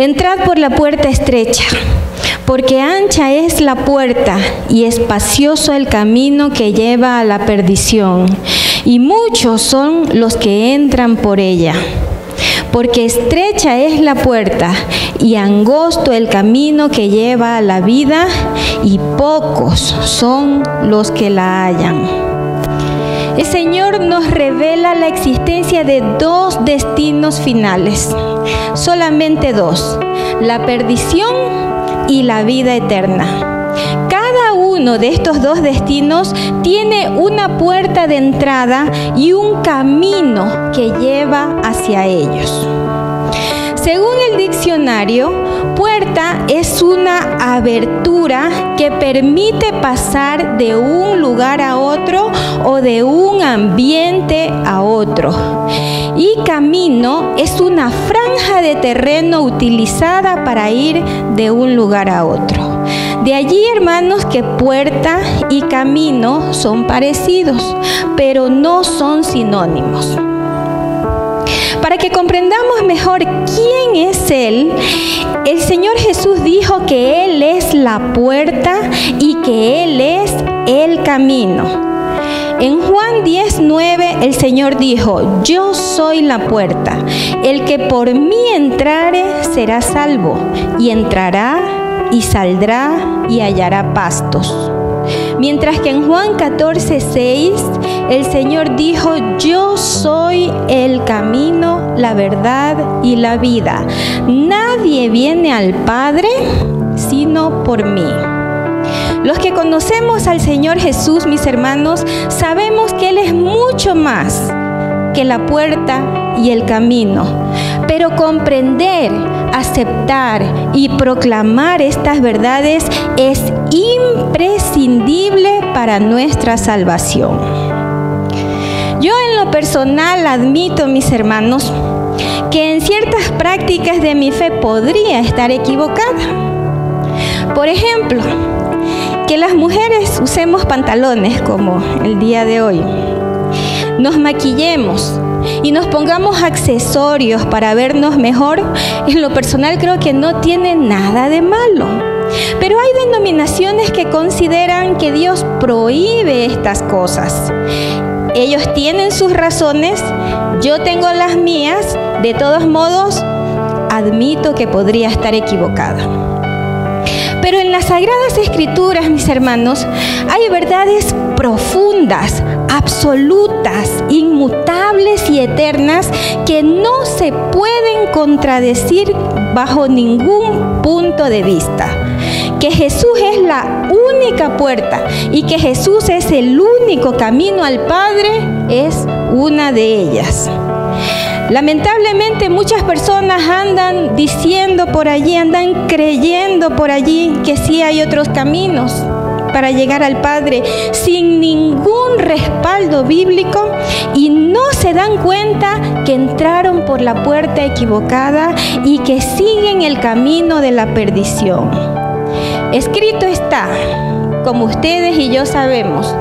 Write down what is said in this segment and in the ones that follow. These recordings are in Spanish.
Entrad por la puerta estrecha, porque ancha es la puerta y espacioso el camino que lleva a la perdición, y muchos son los que entran por ella. Porque estrecha es la puerta y angosto el camino que lleva a la vida, y pocos son los que la hallan. El Señor nos revela la existencia de dos destinos finales, solamente dos: la perdición y la vida eterna. Cada uno de estos dos destinos tiene una puerta de entrada y un camino que lleva hacia ellos. Según el diccionario, puerta es una abertura que permite pasar de un lugar a otro o de un ambiente a otro. Y camino es una franja de terreno utilizada para ir de un lugar a otro. De allí, hermanos, que puerta y camino son parecidos, pero no son sinónimos. Para que comprendamos mejor quién es Él, el Señor Jesús dijo que Él es la puerta y que Él es el camino. En Juan 10:9 el Señor dijo: yo soy la puerta, el que por mí entrare será salvo, y entrará y saldrá y hallará pastos. Mientras que en Juan 14:6 el Señor dijo: yo soy el camino, la verdad y la vida. Nadie viene al Padre sino por mí. Los que conocemos al Señor Jesús, mis hermanos, sabemos que Él es mucho más que la puerta y el camino. Pero comprender, aceptar y proclamar estas verdades es imprescindible para nuestra salvación. Yo en lo personal admito, mis hermanos, que en ciertas prácticas de mi fe podría estar equivocada. Por ejemplo, que las mujeres usemos pantalones como el día de hoy, nos maquillemos y nos pongamos accesorios para vernos mejor. En lo personal creo que no tiene nada de malo. Pero hay denominaciones que consideran que Dios prohíbe estas cosas. Ellos tienen sus razones, yo tengo las mías. De todos modos, admito que podría estar equivocada. Pero en las Sagradas Escrituras, mis hermanos, hay verdades profundas, absolutas, inmutables y eternas que no se pueden contradecir bajo ningún punto de vista. Que Jesús es la única puerta y que Jesús es el único camino al Padre es una de ellas. Lamentablemente muchas personas andan diciendo por allí, andan creyendo por allí que sí hay otros caminos para llegar al Padre sin ningún respaldo bíblico, y no se dan cuenta que entraron por la puerta equivocada y que siguen el camino de la perdición. Escrito está, como ustedes y yo sabemos,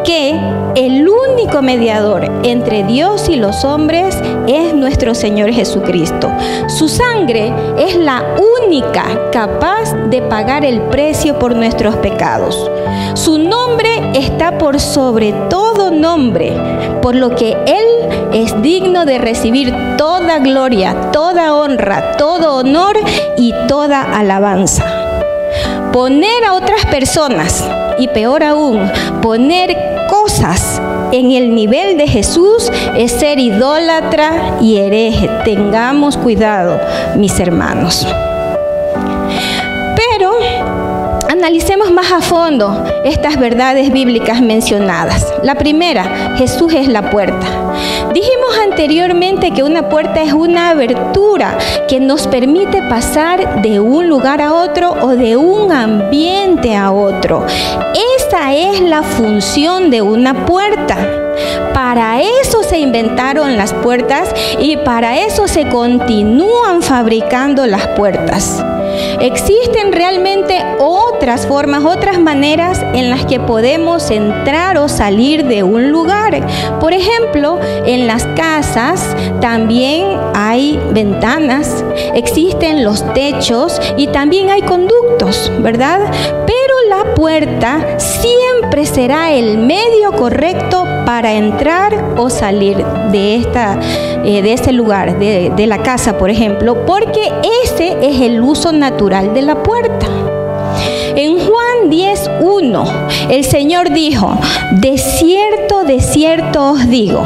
que el único mediador entre Dios y los hombres es nuestro Señor Jesucristo. Su sangre es la única capaz de pagar el precio por nuestros pecados. Su nombre está por sobre todo nombre, por lo que Él es digno de recibir toda gloria, toda honra, todo honor y toda alabanza. Poner a otras personas, y peor aún, poner cosas en el nivel de Jesús es ser idólatra y hereje. Tengamos cuidado, mis hermanos. Pero analicemos más a fondo estas verdades bíblicas mencionadas. La primera, Jesús es la puerta. Dijimos anteriormente que una puerta es una abertura que nos permite pasar de un lugar a otro o de un ambiente a otro. Esa es la función de una puerta. Para eso se inventaron las puertas y para eso se continúan fabricando las puertas. existen realmente otras formas, otras maneras en las que podemos entrar o salir de un lugar. Por ejemplo, en las casas también hay ventanas, existen los techos y también hay conductos, ¿verdad? Pero la puerta siempre será el medio correcto para entrar o salir de este lugar, de la casa, por ejemplo, porque ese es el uso natural de la puerta. En Juan 10:1, el Señor dijo: de cierto os digo,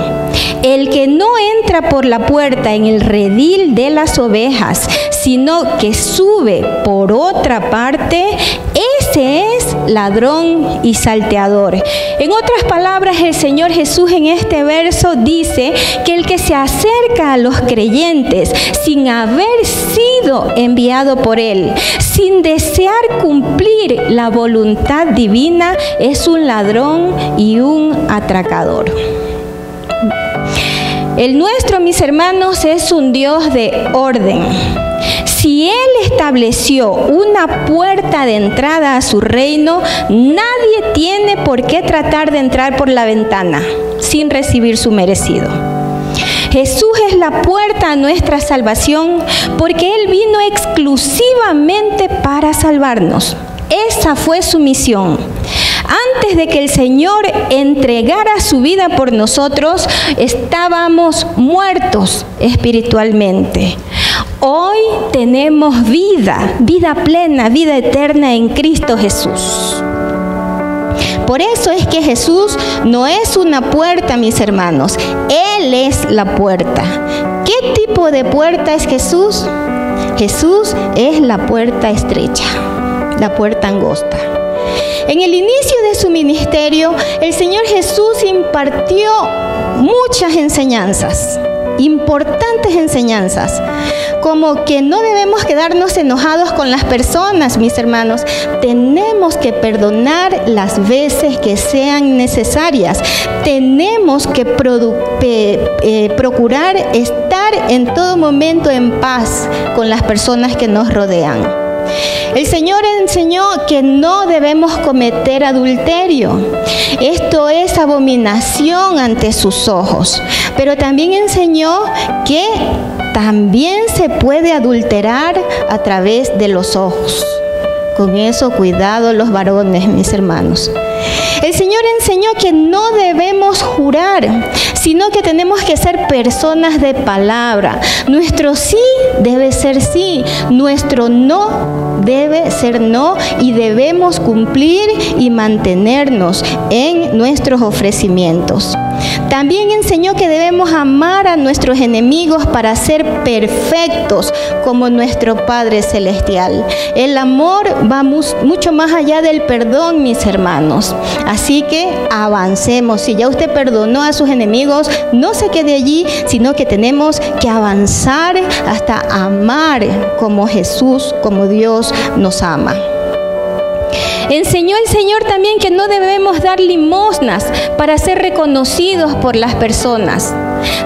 el que no entra por la puerta en el redil de las ovejas, sino que sube por otra parte, ese es ladrón y salteador. En otras palabras, el Señor Jesús en este verso dice que el que se acerca a los creyentes sin haber sido enviado por Él, sin desear cumplir la voluntad divina, es un ladrón y un atracador. El nuestro, mis hermanos, es un Dios de orden. Si Él estableció una puerta de entrada a su reino, nadie tiene por qué tratar de entrar por la ventana sin recibir su merecido. Jesús es la puerta a nuestra salvación porque Él vino exclusivamente para salvarnos. Esa fue su misión. Antes de que el Señor entregara su vida por nosotros, estábamos muertos espiritualmente. Hoy tenemos vida plena, vida eterna en Cristo Jesús. Por eso es que Jesús no es una puerta, mis hermanos. Él es la puerta. ¿Qué tipo de puerta es Jesús? Jesús es la puerta estrecha, la puerta angosta. En el inicio de su ministerio, el Señor Jesús impartió muchas enseñanzas, importantes enseñanzas, como que no debemos quedarnos enojados con las personas, mis hermanos. Tenemos que perdonar las veces que sean necesarias. Tenemos que procurar estar en todo momento en paz con las personas que nos rodean. El Señor enseñó que no debemos cometer adulterio. Esto es abominación ante sus ojos. Pero también enseñó que también se puede adulterar a través de los ojos. Con eso, cuidado los varones, mis hermanos. El Señor enseñó que no debemos jurar, sino que tenemos que ser personas de palabra. Nuestro sí debe ser sí, nuestro no debe ser no, y debemos cumplir y mantenernos en nuestros ofrecimientos. También enseñó que debemos amar a nuestros enemigos para ser perfectos como nuestro Padre Celestial. El amor va mucho más allá del perdón, mis hermanos. Así que avancemos. Si ya usted perdonó a sus enemigos, no se quede allí, sino que tenemos que avanzar hasta amar como Jesús, como Dios nos ama. Enseñó el Señor también que no debemos dar limosnas para ser reconocidos por las personas.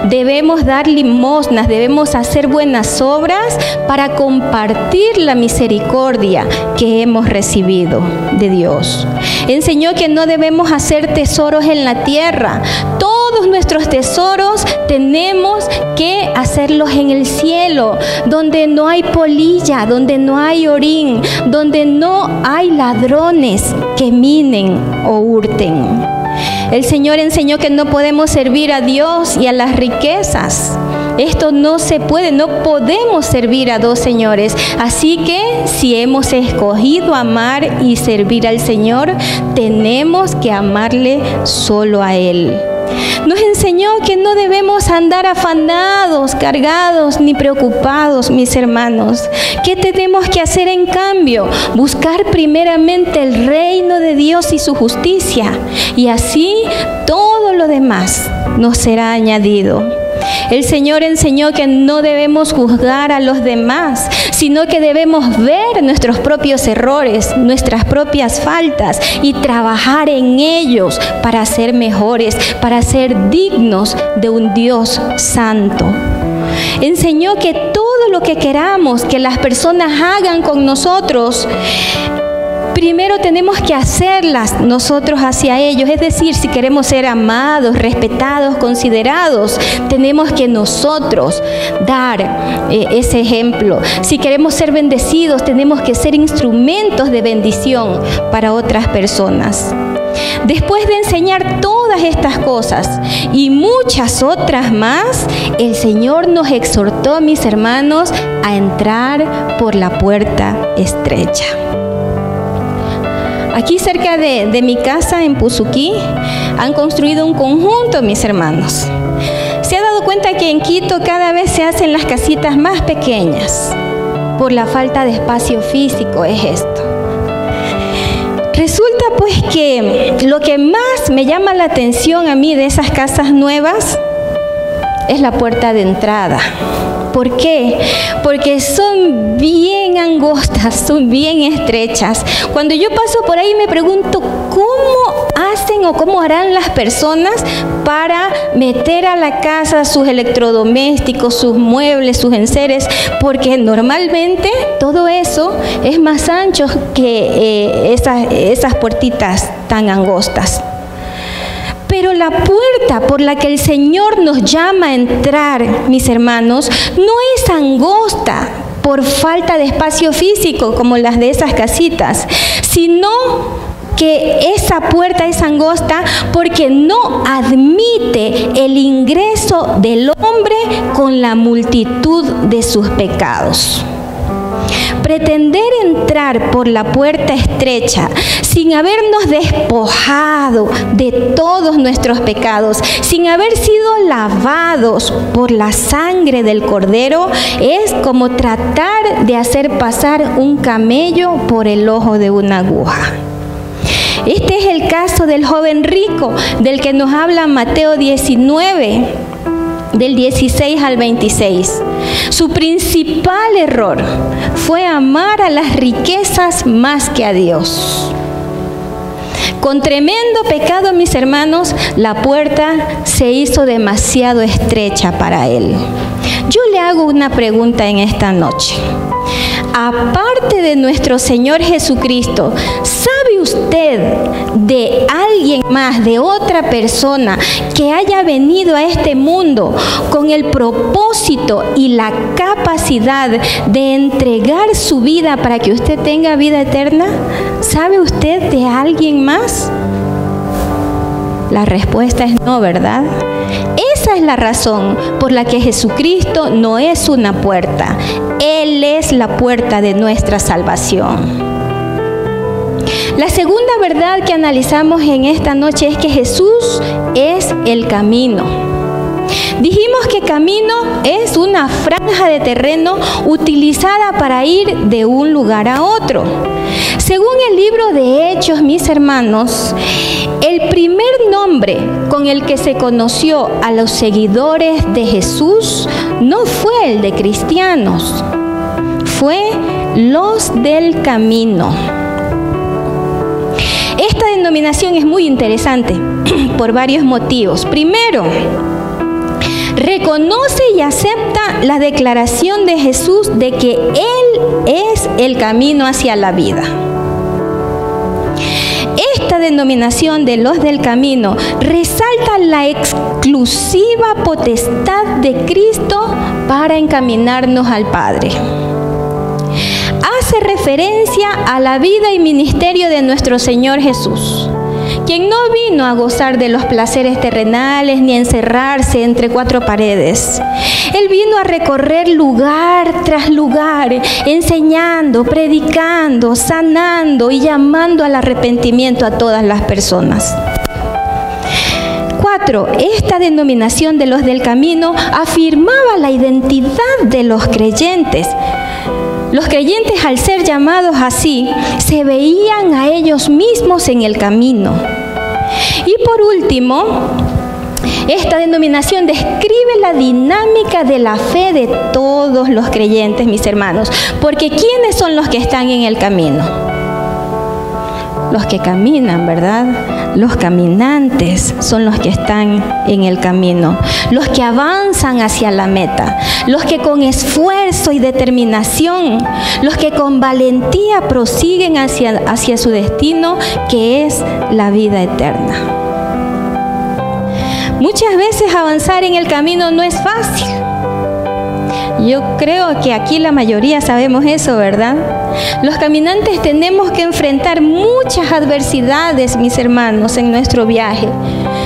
Debemos dar limosnas, debemos hacer buenas obras para compartir la misericordia que hemos recibido de Dios. Enseñó que no debemos hacer tesoros en la tierra. Todos nuestros tesoros tenemos que hacerlos en el cielo, donde no hay polilla, donde no hay orín, donde no hay ladrones que minen o hurten. El Señor enseñó que no podemos servir a Dios y a las riquezas. Esto no se puede, no podemos servir a dos señores. Así que si hemos escogido amar y servir al Señor, tenemos que amarle solo a Él. Nos enseñó que no debemos andar afanados, cargados ni preocupados, mis hermanos. ¿Qué tenemos que hacer en cambio? Buscar primeramente el reino de Dios y su justicia, y así todo lo demás nos será añadido. El Señor enseñó que no debemos juzgar a los demás, sino que debemos ver nuestros propios errores, nuestras propias faltas y trabajar en ellos para ser mejores, para ser dignos de un Dios santo. enseñó que todo lo que queramos que las personas hagan con nosotros, primero tenemos que hacerlas nosotros hacia ellos. Es decir, si queremos ser amados, respetados, considerados, tenemos que nosotros dar ese ejemplo. Si queremos ser bendecidos, tenemos que ser instrumentos de bendición para otras personas. Después de enseñar todas estas cosas y muchas otras más, el Señor nos exhortó, mis hermanos, a entrar por la puerta estrecha. Aquí cerca de mi casa en Puzuquí han construido un conjunto, mis hermanos. ¿Se ha dado cuenta que en Quito cada vez se hacen las casitas más pequeñas? Por la falta de espacio físico es esto. Resulta pues que lo que más me llama la atención a mí de esas casas nuevas es la puerta de entrada. ¿Por qué? Porque son bien angostas, son bien estrechas. Cuando yo paso por ahí me pregunto cómo hacen o cómo harán las personas para meter a la casa sus electrodomésticos, sus muebles, sus enseres, porque normalmente todo eso es más ancho que esas puertitas tan angostas. Pero la puerta por la que el Señor nos llama a entrar, mis hermanos, no es angosta por falta de espacio físico como las de esas casitas, sino que esa puerta es angosta porque no admite el ingreso del hombre con la multitud de sus pecados. Pretender entrar por la puerta estrecha sin habernos despojado de todos nuestros pecados, sin haber sido lavados por la sangre del Cordero, es como tratar de hacer pasar un camello por el ojo de una aguja. Este es el caso del joven rico del que nos habla Mateo 19, del 16 al 26. Su principal error fue amar a las riquezas más que a Dios. Con tremendo pecado, mis hermanos, la puerta se hizo demasiado estrecha para él. Yo le hago una pregunta en esta noche. Aparte de nuestro Señor Jesucristo, ¿sabe usted de alguien más, de otra persona que haya venido a este mundo con el propósito y la capacidad de entregar su vida para que usted tenga vida eterna? ¿Sabe usted de alguien más? La respuesta es no, ¿verdad? Esa es la razón por la que Jesucristo no es una puerta. Él es la puerta de nuestra salvación. La segunda verdad que analizamos en esta noche es que Jesús es el camino. Dijimos que camino es una franja de terreno utilizada para ir de un lugar a otro. Según el libro de Hechos, mis hermanos, el primer nombre con el que se conoció a los seguidores de Jesús no fue el de cristianos, fue los del camino. Esta denominación es muy interesante por varios motivos. Primero, reconoce y acepta la declaración de Jesús de que Él es el camino hacia la vida. Esta denominación de los del camino resalta la exclusiva potestad de Cristo para encaminarnos al Padre. Hace referencia a la vida y ministerio de nuestro Señor Jesús, quien no vino a gozar de los placeres terrenales ni a encerrarse entre cuatro paredes. Él vino a recorrer lugar tras lugar, enseñando, predicando, sanando y llamando al arrepentimiento a todas las personas. 4. Esta denominación de los del camino afirmaba la identidad de los creyentes. Los creyentes, al ser llamados así, se veían a ellos mismos en el camino. Y por último, esta denominación describe la dinámica de la fe de todos los creyentes, mis hermanos. Porque ¿quiénes son los que están en el camino? los que caminan, ¿verdad? Los caminantes son los que están en el camino, los que avanzan hacia la meta, los que con esfuerzo y determinación, los que con valentía prosiguen hacia su destino, que es la vida eterna. Muchas veces avanzar en el camino no es fácil. Yo creo que aquí la mayoría sabemos eso, ¿verdad? Los caminantes tenemos que enfrentar muchas adversidades, mis hermanos, en nuestro viaje.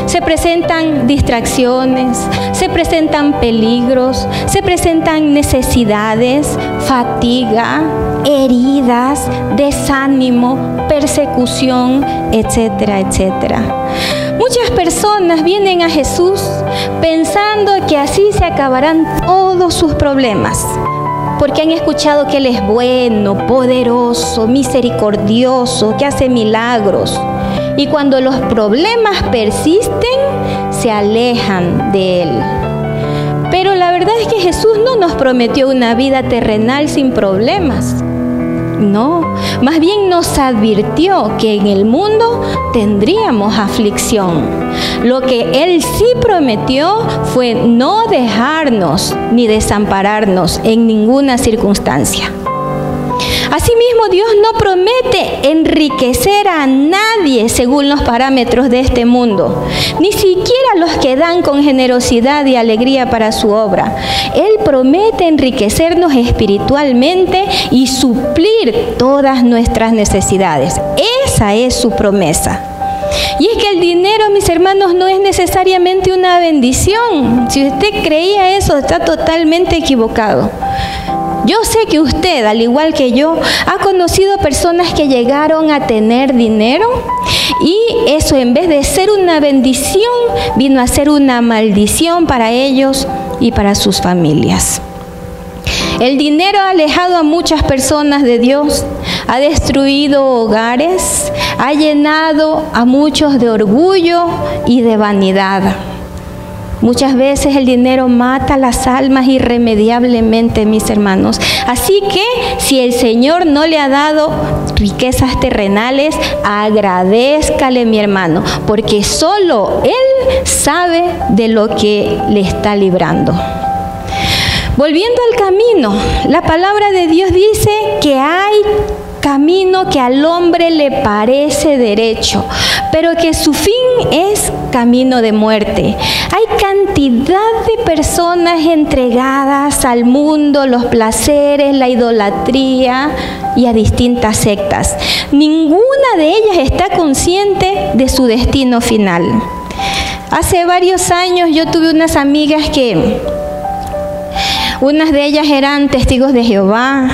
Se presentan distracciones, se presentan peligros, se presentan necesidades, fatiga, heridas, desánimo, persecución, etcétera, etcétera. Muchas personas vienen a Jesús pensando que así se acabarán todos sus problemas, porque han escuchado que Él es bueno, poderoso, misericordioso, que hace milagros. Y cuando los problemas persisten, se alejan de Él. Pero la verdad es que Jesús no nos prometió una vida terrenal sin problemas. No, más bien nos advirtió que en el mundo tendríamos aflicción. Lo que Él sí prometió fue no dejarnos ni desampararnos en ninguna circunstancia. Asimismo, Dios no promete enriquecer a nadie según los parámetros de este mundo, ni siquiera los que dan con generosidad y alegría para su obra. Él promete enriquecernos espiritualmente y suplir todas nuestras necesidades. Esa es su promesa. Y es que el dinero, mis hermanos, no es necesariamente una bendición. Si usted creía eso, está totalmente equivocado. Yo sé que usted, al igual que yo, ha conocido personas que llegaron a tener dinero y eso, en vez de ser una bendición, vino a ser una maldición para ellos y para sus familias. El dinero ha alejado a muchas personas de Dios, ha destruido hogares, ha llenado a muchos de orgullo y de vanidad. Muchas veces el dinero mata las almas irremediablemente, mis hermanos. Así que si el Señor no le ha dado riquezas terrenales, agradézcale, mi hermano, porque solo Él sabe de lo que le está librando. Volviendo al camino, la palabra de Dios dice que hay camino que al hombre le parece derecho, pero que su fin es camino de muerte. Hay cantidad de personas entregadas al mundo, los placeres, la idolatría y a distintas sectas. Ninguna de ellas está consciente de su destino final. Hace varios años yo tuve unas amigas que unas de ellas eran testigos de Jehová,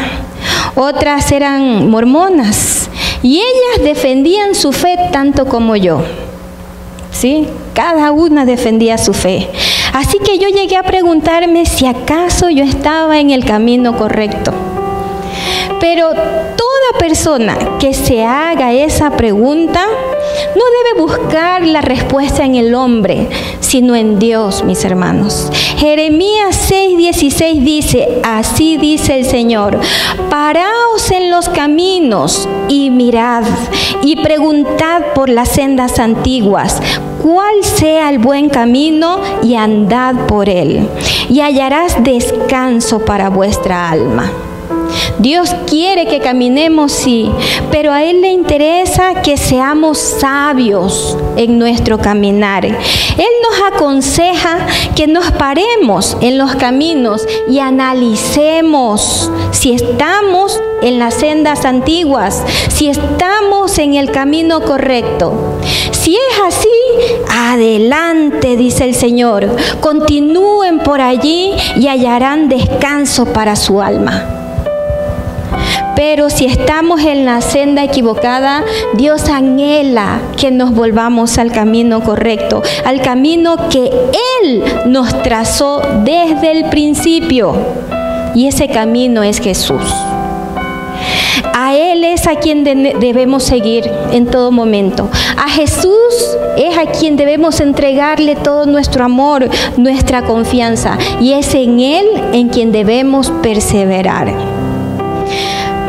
otras eran mormonas, y ellas defendían su fe tanto como yo. ¿Sí? Cada una defendía su fe. Así que yo llegué a preguntarme si acaso yo estaba en el camino correcto. Pero toda persona que se haga esa pregunta no debe buscar la respuesta en el hombre, sino en Dios, mis hermanos. Jeremías 6:16 dice, así dice el Señor, paraos en los caminos y mirad y preguntad por las sendas antiguas, cuál sea el buen camino y andad por él, y hallarás descanso para vuestra alma. Dios quiere que caminemos, sí, pero a Él le interesa que seamos sabios en nuestro caminar. Él nos aconseja que nos paremos en los caminos y analicemos si estamos en las sendas antiguas, si estamos en el camino correcto. Si es así, adelante, dice el Señor, continúen por allí y hallarán descanso para su alma. Pero si estamos en la senda equivocada, Dios anhela que nos volvamos al camino correcto, al camino que Él nos trazó desde el principio. Y ese camino es Jesús. A Él es a quien debemos seguir en todo momento. A Jesús es a quien debemos entregarle todo nuestro amor, nuestra confianza. Y es en Él en quien debemos perseverar.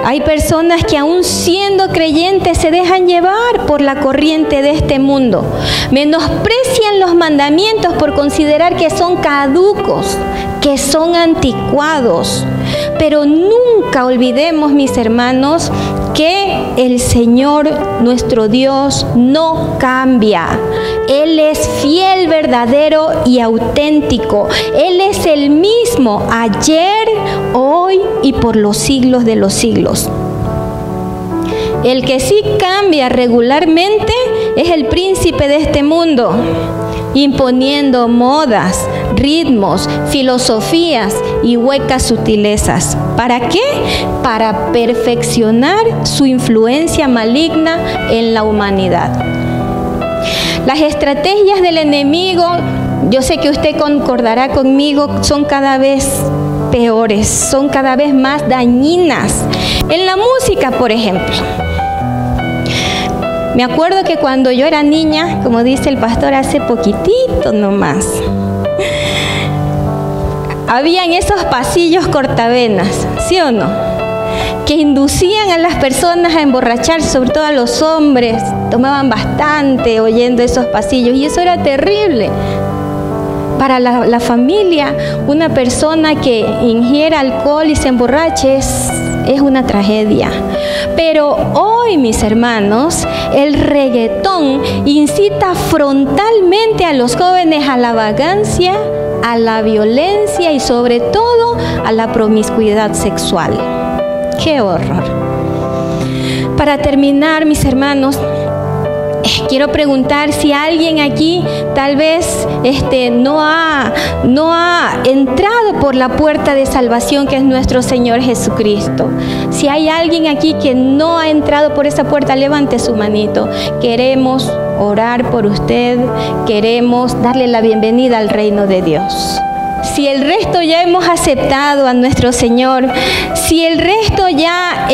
Hay personas que aún siendo creyentes se dejan llevar por la corriente de este mundo. Menosprecian los mandamientos por considerar que son caducos, que son anticuados. Pero nunca olvidemos, mis hermanos, que el Señor, nuestro Dios, no cambia. Él es fiel, verdadero y auténtico. Él es el mismo ayer, hoy y por los siglos de los siglos. El que sí cambia regularmente es el príncipe de este mundo, imponiendo modas, ritmos, filosofías y huecas sutilezas. ¿Para qué? Para perfeccionar su influencia maligna en la humanidad. Las estrategias del enemigo, yo sé que usted concordará conmigo, son cada vez peores, son cada vez más dañinas. En la música, por ejemplo. Me acuerdo que cuando yo era niña, como dice el pastor, hace poquitito nomás, habían esos pasillos cortavenas, ¿sí o no? Que inducían a las personas a emborracharse, sobre todo a los hombres. Tomaban bastante oyendo esos pasillos y eso era terrible. Para la familia, una persona que ingiera alcohol y se emborrache es una tragedia. Pero hoy, mis hermanos, el reggaetón incita frontalmente a los jóvenes a la vagancia, a la violencia y sobre todo a la promiscuidad sexual. ¡Qué horror! Para terminar, mis hermanos, quiero preguntar si alguien aquí tal vez no ha entrado por la puerta de salvación que es nuestro Señor Jesucristo. Si hay alguien aquí que no ha entrado por esa puerta, levante su manito. Queremos orar por usted, queremos darle la bienvenida al reino de Dios. Si el resto ya hemos aceptado a nuestro Señor, si el resto ya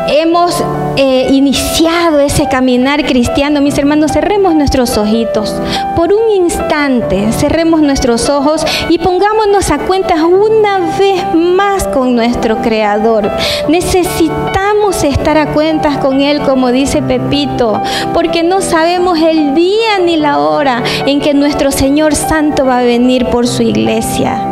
hemos iniciado ese caminar cristiano, mis hermanos, cerremos nuestros ojitos. Por un instante, cerremos nuestros ojos y pongámonos a cuentas una vez más con nuestro Creador. Necesitamos estar a cuentas con Él, como dice Pepito, porque no sabemos el día ni la hora en que nuestro Señor Santo va a venir por su iglesia.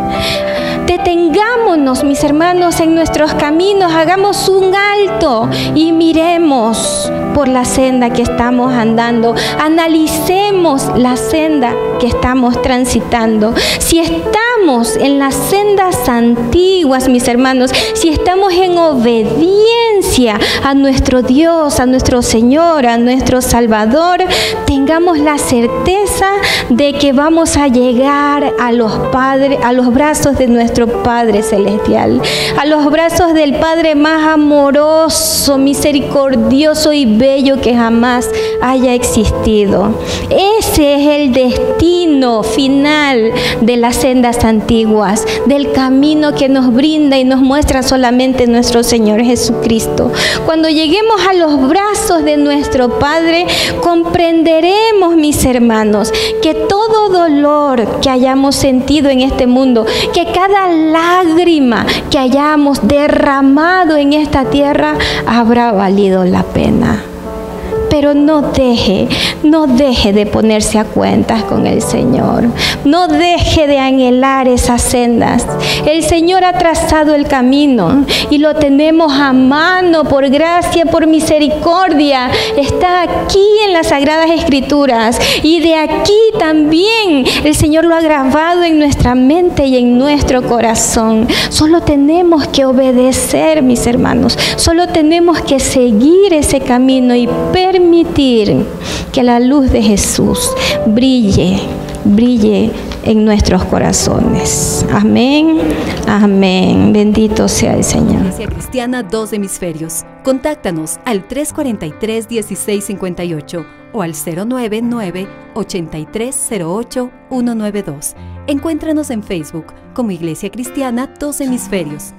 Detengámonos, mis hermanos, en nuestros caminos, hagamos un alto y miremos por la senda que estamos andando. Analicemos la senda que estamos transitando. Si estamos en las sendas antiguas, mis hermanos, si estamos en obediencia a nuestro Dios, a nuestro Señor, a nuestro Salvador, tengamos la certeza de que vamos a llegar a los brazos de nuestro Padre Celestial, a los brazos del Padre más amoroso, misericordioso y bello que jamás haya existido. Ese es el destino final de las sendas antiguas, del camino que nos brinda y nos muestra solamente nuestro Señor Jesucristo. Cuando lleguemos a los brazos de nuestro Padre, comprenderemos, mis hermanos, que todo dolor que hayamos sentido en este mundo, que cada lágrima que hayamos derramado en esta tierra habrá valido la pena. Pero no deje de ponerse a cuentas con el Señor. No deje de anhelar esas sendas. El Señor ha trazado el camino y lo tenemos a mano por gracia, por misericordia. Está aquí en las Sagradas Escrituras y de aquí también el Señor lo ha grabado en nuestra mente y en nuestro corazón. Solo tenemos que obedecer, mis hermanos. Solo tenemos que seguir ese camino y permitir que la luz de Jesús brille en nuestros corazones. Amén, amén. Bendito sea el Señor. Iglesia Cristiana Dos Hemisferios. Contáctanos al 343-1658 o al 099-8308-192. Encuéntranos en Facebook como Iglesia Cristiana Dos Hemisferios.